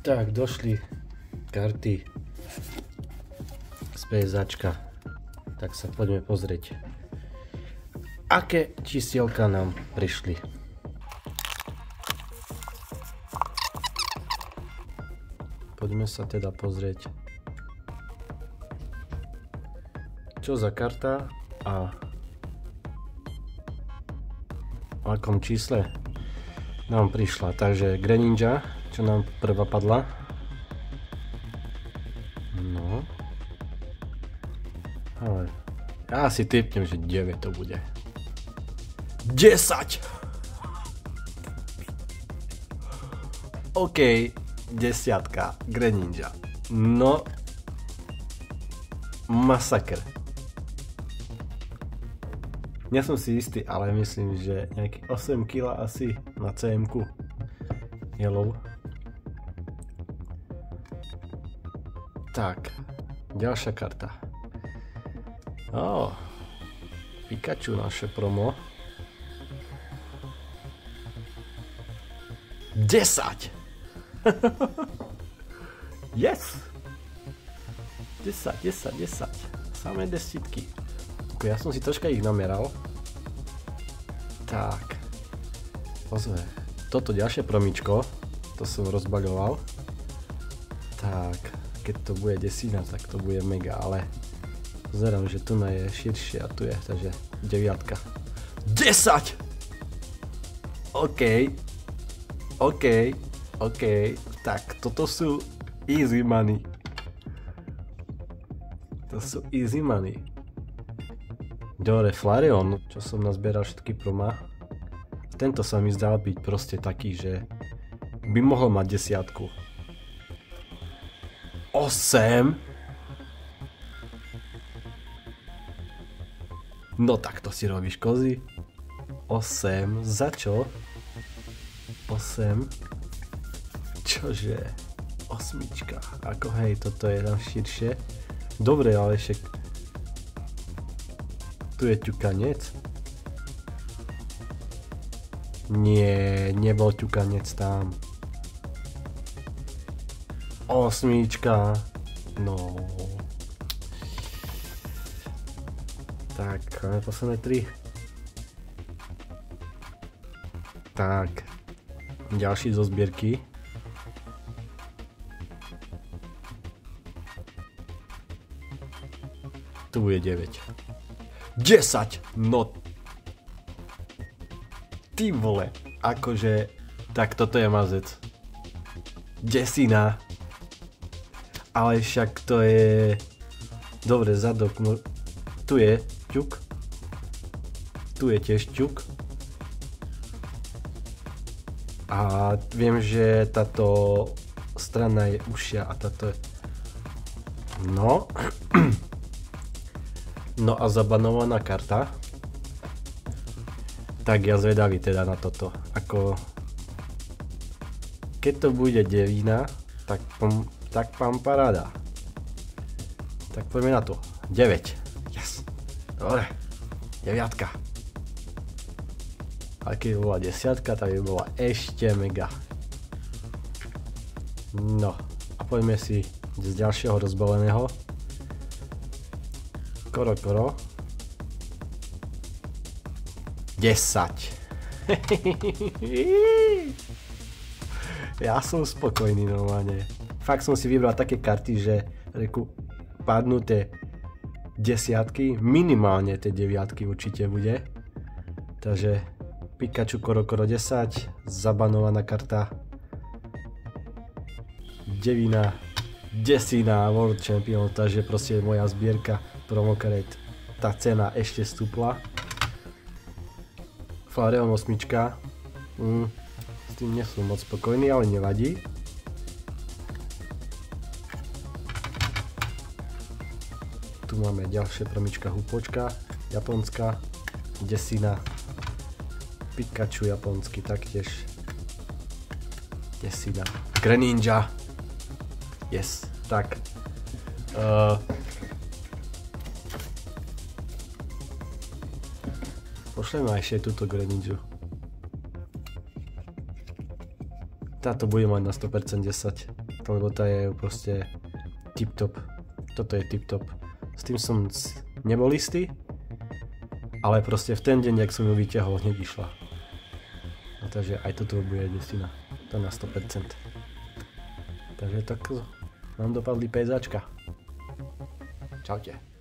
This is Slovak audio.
Tak, došli karty z PSAčka. Tak sa poďme pozrieť, aké čísielka nám prišli. Poďme sa teda pozrieť, čo za karta a v akom čísle nám prišla. Takže Greninja, čo nám prvá padla. No. Ale ja si tipnem, že 9 to bude. 10! OK, desiatka, Greninja. No, masakr. Nie som si istý, ale myslím, že nejakých 8 kg asi na CM-ku. Yellow. Tak, ďalšia karta. Pikachu naše promo. 10! Yes! 10. Samé desítky. Ja som si troška ich nameral. Tak. Pozme. Toto ďalšie promičko. To som rozbaľoval. Tak. Keď to bude desina, tak to bude mega, ale pozerám, že tu je širšie a tu je, takže 9. 10! OK. Tak, toto sú easy money. To sú easy money. Dobre, Flareon, čo som nazbieral všetky proma. Tento sa mi zdal byť proste taký, že by mohol mať 10. 8? No tak to si robíš kozy. 8, za čo? 8. Čože? 8. Ako hej, toto je tam širšie. Dobre, ale však tu je ťukanec. Nie, nebol ťukanec tam. 8. No. Tak, máme posledné 3. Tak. Ďalší zo zbierky. Tu bude 9. 10! No. Ty vole. Akože. Tak toto je mazec. Desina. Ale však to je... Dobre, zadok... Tu je ťuk. Tu je tiež ťuk. A viem, že táto strana je užšia a táto je... No. No a zabanovaná karta. Tak ja zvedavý teda na toto. Ako... Keď to bude devina, tak pán paráda. Tak poďme na to. 9. Yes. Dobre. 9. A keď by bola 10, tak by bola ešte mega. No. A poďme si z ďalšieho rozbaleného. Koro. 10. Ja som spokojný normálne. Fakt som si vybral také karty, že reku padnú tie 10, minimálne tie 9 určite bude. Takže Pikachu Koro 10, zabanovaná karta. Devina, desina World Champion, takže proste moja zbierka promokaret, tá cena ešte stúpla. Flareon 8. S tým nie som moc spokojný, ale nevadí. Tu máme ďalšie promička hupočka, japonská, desina, Pikachu japonský taktiež, desina, Greninja, yes, tak. Pošleme ešte túto Greninju. táto bude mať na 100% 10, lebo tá je proste tip-top. Toto je tip-top. S tým som nebol istý, ale proste v ten deň, jak som ju vyťahol, hneď išla. No, takže aj toto bude desina. To na 100%. Takže tak nám dopadli PSAčka. Čaute.